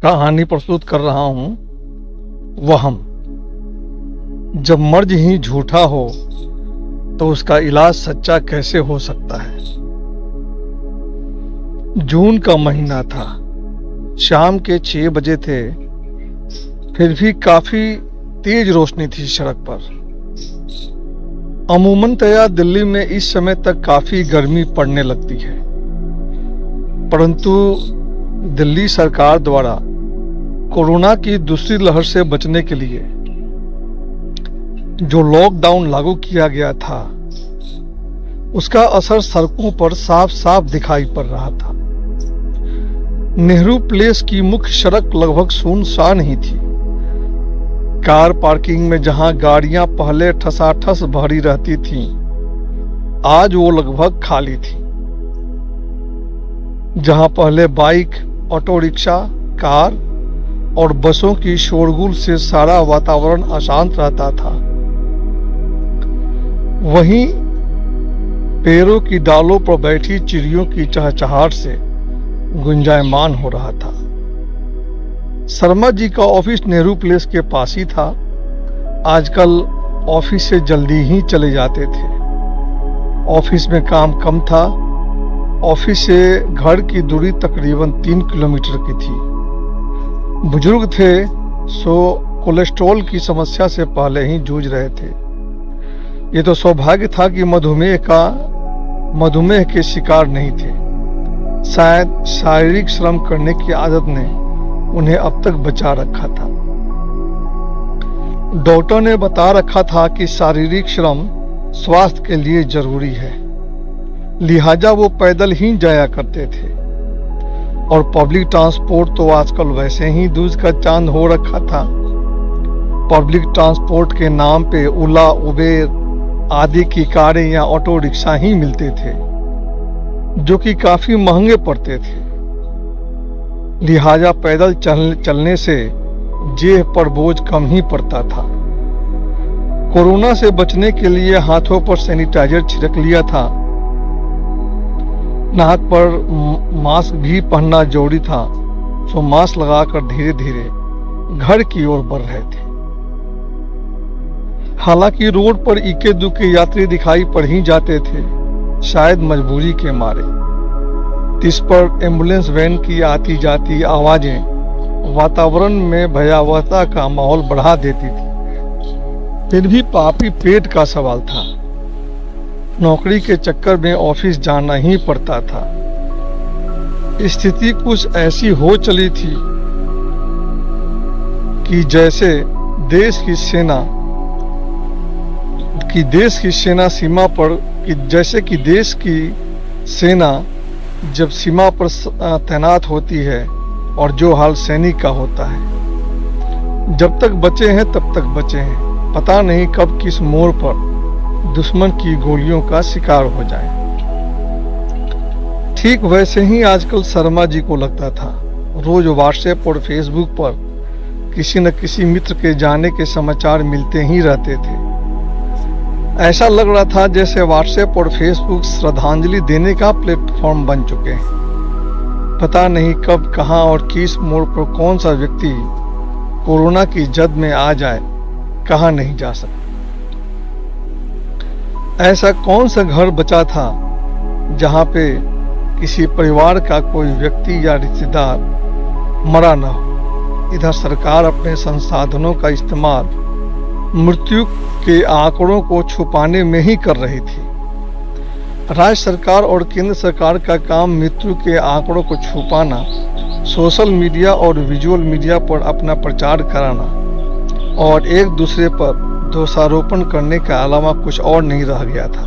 कहानी प्रस्तुत कर रहा हूं वहम। जब मर्ज ही झूठा हो तो उसका इलाज सच्चा कैसे हो सकता है। जून का महीना था, शाम के 6 बजे थे, फिर भी काफी तेज रोशनी थी सड़क पर। अमूमन दिल्ली में इस समय तक काफी गर्मी पड़ने लगती है, परंतु दिल्ली सरकार द्वारा कोरोना की दूसरी लहर से बचने के लिए जो लॉकडाउन लागू किया गया था, उसका असर सड़कों पर साफ साफ दिखाई पड़ रहा था। नेहरू प्लेस की मुख्य सड़क लगभग सुनसान ही थी। कार पार्किंग में जहां गाड़ियां पहले ठसाठस भरी रहती थीं, आज वो लगभग खाली थी। जहां पहले बाइक, ऑटो रिक्शा, कार और बसों की शोरगुल से सारा वातावरण अशांत रहता था, वहीं पेड़ों की डालों पर बैठी चिड़ियों की चहचहाहट से गुंजायमान हो रहा था। शर्मा जी का ऑफिस नेहरू प्लेस के पास ही था। आजकल ऑफिस से जल्दी ही चले जाते थे। ऑफिस में काम कम था। ऑफिस से घर की दूरी तकरीबन 3 किलोमीटर की थी। बुजुर्ग थे, सो कोलेस्ट्रॉल की समस्या से पहले ही जूझ रहे थे। ये तो सौभाग्य था कि मधुमेह के शिकार नहीं थे। शायद शारीरिक श्रम करने की आदत ने उन्हें अब तक बचा रखा था। डॉक्टर ने बता रखा था कि शारीरिक श्रम स्वास्थ्य के लिए जरूरी है, लिहाजा वो पैदल ही जाया करते थे। और पब्लिक ट्रांसपोर्ट तो आजकल वैसे ही दूध का चांद हो रखा था। पब्लिक ट्रांसपोर्ट के नाम पे ओला, उबेर आदि की कारें या ऑटो रिक्शा ही मिलते थे, जो कि काफी महंगे पड़ते थे। लिहाजा पैदल चलने से जेब पर बोझ कम ही पड़ता था। कोरोना से बचने के लिए हाथों पर सैनिटाइजर छिड़क लिया था। नाक पर मास्क भी पहनना जरूरी था, सो मास्क लगाकर धीरे धीरे घर की ओर बढ़ रहे थे। हालांकि रोड पर इक्के दुक्के यात्री दिखाई पड़ ही जाते थे, शायद मजबूरी के मारे। इस पर एम्बुलेंस वैन की आती जाती आवाजें वातावरण में भयावहता का माहौल बढ़ा देती थी। फिर भी पापी पेट का सवाल था। नौकरी के चक्कर में ऑफिस जाना ही पड़ता था। स्थिति कुछ ऐसी हो चली थी कि जैसे देश की सेना जब सीमा पर तैनात होती है, और जो हाल सैनिक का होता है। जब तक बचे हैं तब तक बचे हैं, पता नहीं कब किस मोड़ पर दुश्मन की गोलियों का शिकार हो जाए। ठीक वैसे ही आजकल शर्मा जी को लगता था। रोज व्हाट्सएप और फेसबुक पर किसी न किसी मित्र के जाने के समाचार मिलते ही रहते थे। ऐसा लग रहा था जैसे व्हाट्सएप और फेसबुक श्रद्धांजलि देने का प्लेटफॉर्म बन चुके हैं। पता नहीं कब, कहां और किस मोड़ पर कौन सा व्यक्ति कोरोना की जद में आ जाए, कहा नहीं जा सकता। ऐसा कौन सा घर बचा था जहां पे किसी परिवार का कोई व्यक्ति या रिश्तेदार मरा न हो। इधर सरकार अपने संसाधनों का इस्तेमाल मृत्यु के आंकड़ों को छुपाने में ही कर रही थी। राज्य सरकार और केंद्र सरकार का काम मृत्यु के आंकड़ों को छुपाना, सोशल मीडिया और विजुअल मीडिया पर अपना प्रचार कराना और एक दूसरे पर दोषारोपण करने के अलावा कुछ और नहीं रह गया था।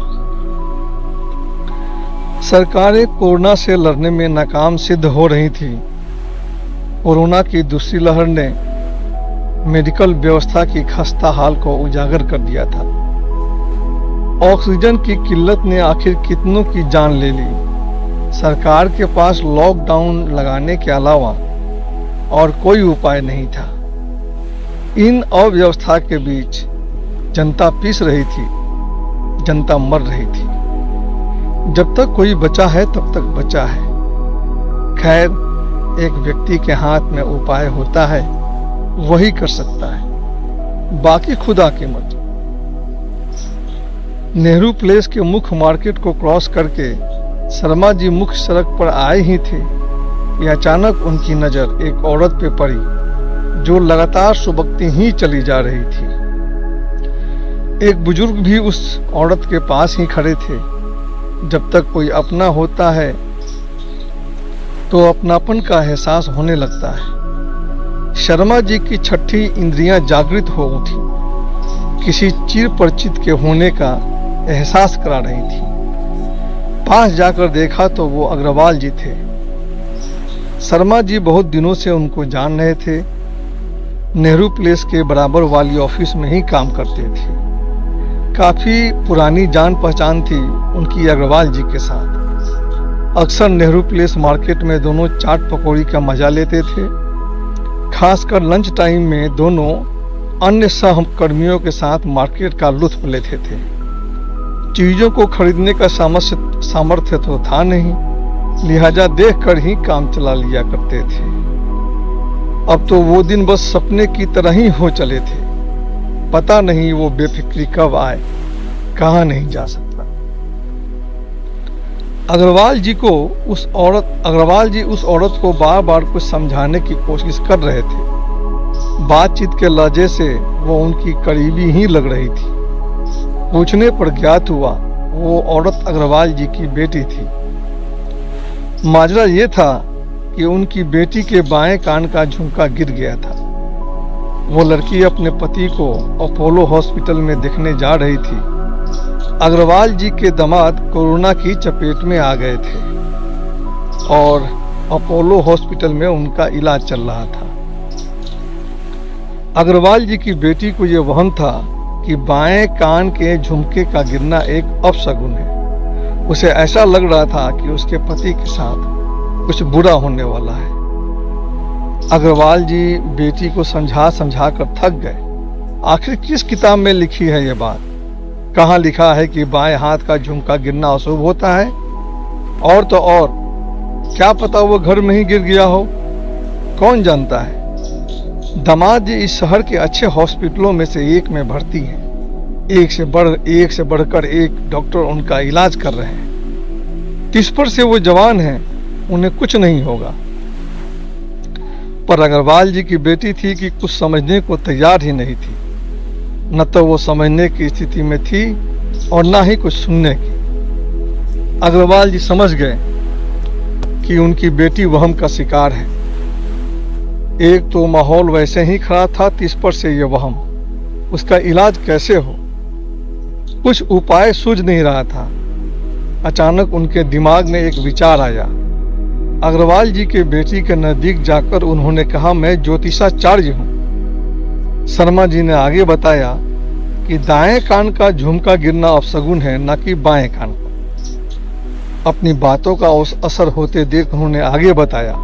सरकारें कोरोना से लड़ने में नाकाम सिद्ध हो रही थी। कोरोना की दूसरी लहर ने मेडिकल व्यवस्था की खस्ता हाल को उजागर कर दिया था। ऑक्सीजन की किल्लत ने आखिर कितनों की जान ले ली। सरकार के पास लॉकडाउन लगाने के अलावा और कोई उपाय नहीं था। इन अव्यवस्था के बीच जनता पीस रही थी, जनता मर रही थी। जब तक कोई बचा है तब तक बचा है। खैर, एक व्यक्ति के हाथ में उपाय होता है वही कर सकता है, बाकी खुदा की मर्जी। नेहरू प्लेस के मुख्य मार्केट को क्रॉस करके शर्मा जी मुख्य सड़क पर आए ही थे कि अचानक उनकी नजर एक औरत पे पड़ी जो लगातार सुबकती ही चली जा रही थी। एक बुजुर्ग भी उस औरत के पास ही खड़े थे। जब तक कोई अपना होता है तो अपनापन का एहसास होने लगता है। शर्मा जी की छठी इंद्रियां जागृत हो उठी, किसी चिर परिचित के होने का एहसास करा रही थी। पास जाकर देखा तो वो अग्रवाल जी थे। शर्मा जी बहुत दिनों से उनको जान रहे थे। नेहरू प्लेस के बराबर वाली ऑफिस में ही काम करते थे। काफी पुरानी जान पहचान थी उनकी अग्रवाल जी के साथ। अक्सर नेहरू प्लेस मार्केट में दोनों चाट पकौड़ी का मजा लेते थे। खासकर लंच टाइम में दोनों अन्य सहकर्मियों के साथ मार्केट का लुत्फ लेते थे। चीजों को खरीदने का सामर्थ्य तो था नहीं, लिहाजा देखकर ही काम चला लिया करते थे। अब तो वो दिन बस सपने की तरह ही हो चले थे। पता नहीं वो बेफिक्री कब आए, कहाँ नहीं जा सकता। अग्रवाल जी उस औरत को बार बार कुछ समझाने की कोशिश कर रहे थे। बातचीत के लहजे से वो उनकी करीबी ही लग रही थी। पूछने पर ज्ञात हुआ वो औरत अग्रवाल जी की बेटी थी। माजरा ये था कि उनकी बेटी के बाएं कान का झुमका गिर गया था। वो लड़की अपने पति को अपोलो हॉस्पिटल में देखने जा रही थी। अग्रवाल जी के दामाद कोरोना की चपेट में आ गए थे और अपोलो हॉस्पिटल में उनका इलाज चल रहा था। अग्रवाल जी की बेटी को यह वहम था कि बाएं कान के झुमके का गिरना एक अपशगुन है। उसे ऐसा लग रहा था कि उसके पति के साथ कुछ बुरा होने वाला है। अग्रवाल जी बेटी को समझा कर थक गए। आखिर किस किताब में लिखी है ये बात? कहाँ लिखा है कि बाएं हाथ का झुमका गिरना अशुभ होता है? और तो और क्या पता वो घर में ही गिर गया हो, कौन जानता है। दामाद जी इस शहर के अच्छे हॉस्पिटलों में से एक में भर्ती हैं। एक से बढ़कर एक डॉक्टर उनका इलाज कर रहे हैं। किस पर से वो जवान हैं, उन्हें कुछ नहीं होगा। पर अग्रवाल जी की बेटी थी कि कुछ समझने को तैयार ही नहीं थी। न तो वो समझने की स्थिति में थी और न ही कुछ सुनने की। अग्रवाल जी समझ गए कि उनकी बेटी वहम का शिकार है। एक तो माहौल वैसे ही खराब था, इस पर से ये वहम। उसका इलाज कैसे हो, कुछ उपाय सूझ नहीं रहा था। अचानक उनके दिमाग में एक विचार आया। अग्रवाल जी के बेटी के नजदीक जाकर उन्होंने कहा, मैं ज्योतिषाचार्य हूँ। शर्मा जी ने आगे बताया कि दाएं कान का झुमका गिरना अपशगुन है, न कि बाएं कान का। अपनी बातों का असर होते देख उन्होंने आगे बताया,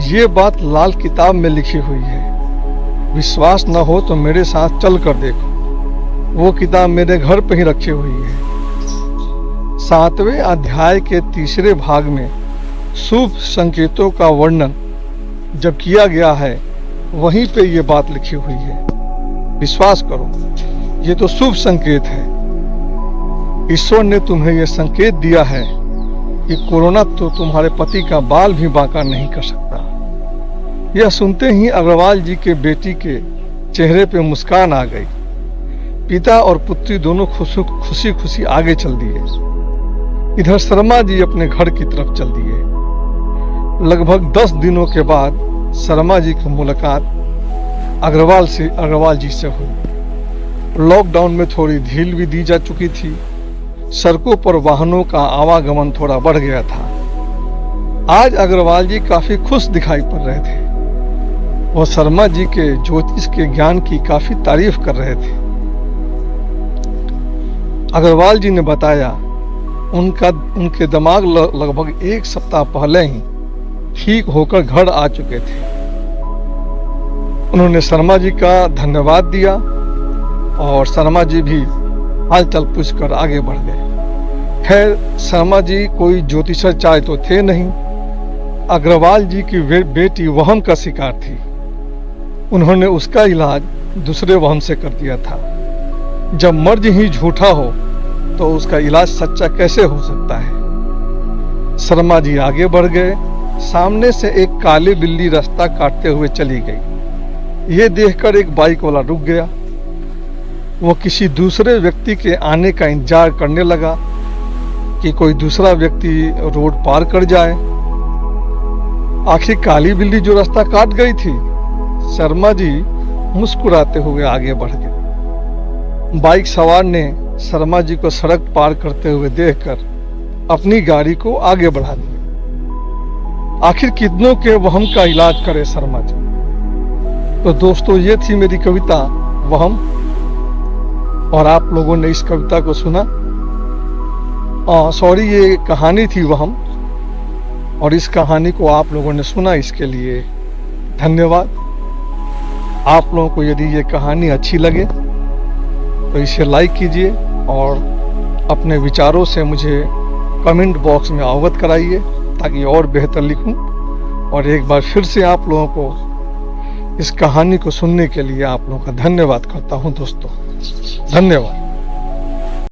ये बात लाल किताब में लिखी हुई है। विश्वास न हो तो मेरे साथ चल कर देखो। वो किताब मेरे घर पे ही रखी हुई है। 7वें अध्याय के 3 भाग में शुभ संकेतों का वर्णन जब किया गया है, वहीं पे ये बात लिखी हुई है। विश्वास करो, ये तो शुभ संकेत है। ईश्वर ने तुम्हें यह संकेत दिया है कि कोरोना तो तुम्हारे पति का बाल भी बांका नहीं कर सकता। यह सुनते ही अग्रवाल जी के बेटी के चेहरे पे मुस्कान आ गई। पिता और पुत्री दोनों खुशी खुशी आगे चल दिए। इधर शर्मा जी अपने घर की तरफ चल दिए। लगभग 10 दिनों के बाद शर्मा जी की मुलाकात अग्रवाल जी से हुई। लॉकडाउन में थोड़ी ढील भी दी जा चुकी थी। सड़कों पर वाहनों का आवागमन थोड़ा बढ़ गया था। आज अग्रवाल जी काफी खुश दिखाई पड़ रहे थे। वह शर्मा जी के ज्योतिष के ज्ञान की काफी तारीफ कर रहे थे। अग्रवाल जी ने बताया उनके दिमाग लगभग 1 सप्ताह पहले ही ठीक होकर घर आ चुके थे। उन्होंने शर्मा जी का धन्यवाद दिया और शर्मा जी भी हालचाल पूछकर आगे बढ़ गए। खैर, शर्मा जी कोई ज्योतिषाचार्य तो थे नहीं, अग्रवाल जी की बेटी वहम का शिकार थी। उन्होंने उसका इलाज दूसरे वहम से कर दिया था। जब मर्ज ही झूठा हो तो उसका इलाज सच्चा कैसे हो सकता है। शर्मा जी आगे बढ़ गए। सामने से एक काली बिल्ली रास्ता काटते हुए चली गई। ये देखकर एक बाइक वाला रुक गया। वो किसी दूसरे व्यक्ति के आने का इंतजार करने लगा कि कोई दूसरा व्यक्ति रोड पार कर जाए। आखिर काली बिल्ली जो रास्ता काट गई थी। शर्मा जी मुस्कुराते हुए आगे बढ़ गए। बाइक सवार ने शर्मा जी को सड़क पार करते हुए देखकर अपनी गाड़ी को आगे बढ़ा दिया। आखिर कितनों के वहम का इलाज करे शर्मा जी। तो दोस्तों, ये थी मेरी कविता वहम, और आप लोगों ने इस कविता को सुना। सॉरी, ये कहानी थी वहम, और इस कहानी को आप लोगों ने सुना, इसके लिए धन्यवाद। आप लोगों को यदि ये कहानी अच्छी लगे तो इसे लाइक कीजिए और अपने विचारों से मुझे कमेंट बॉक्स में अवगत कराइए ताकि और बेहतर लिखूं। और एक बार फिर से आप लोगों को इस कहानी को सुनने के लिए आप लोगों का धन्यवाद करता हूं दोस्तों। धन्यवाद।